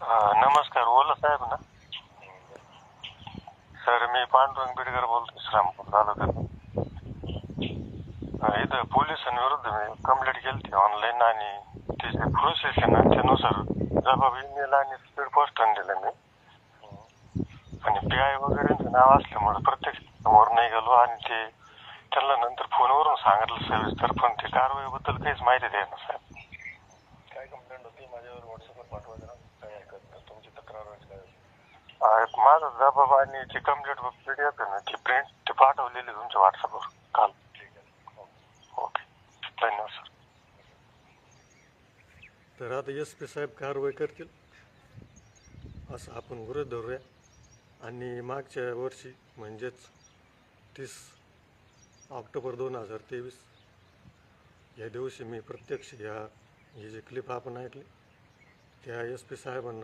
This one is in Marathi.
नमस्कार, ओला साहेब ना. सर, मी पांडुरंग बिडकर बोलतो, श्रामपूर तालुक्यात. इथं पोलिसांविरुद्ध मी कंप्लेंट केली ऑनलाईन, आणि त्याचे प्रोसेस आहे ना त्यानुसार जबाब ईमेल आणि स्पीड पोस्टाने दिलं मी. आणि PI वगैरेंचं नाव असल्यामुळे प्रत्यक्ष समोर नाही गेलो, आणि ते त्यांना नंतर फोनवरून सांगितलं सविस्तर, पण ते कारवाईबद्दल काहीच माहिती द्यायला साहेब. काय कंप्लेंट होती माझ्यावर व्हॉट्सअपवर पाठवायचं ना, काय ऐकत नाही तुमची तक्रार काय होती? माझा जबाब आणि ती कंप्लेंट PDF आहे ना, ती प्रिंट ते पाठवलेली तुमच्या व्हॉट्सअपवर काल. ठीक आहे, ओके, धन्यवाद सर. तर आता SP साहेब कारवाई करतील असं आपण गृहीत धरूया. आणि मागच्या वर्षी म्हणजेच 30 ऑक्टोबर 2023 या दिवशी मी प्रत्यक्ष ही जी क्लिप आपण ऐकली त्या SP साहेबांना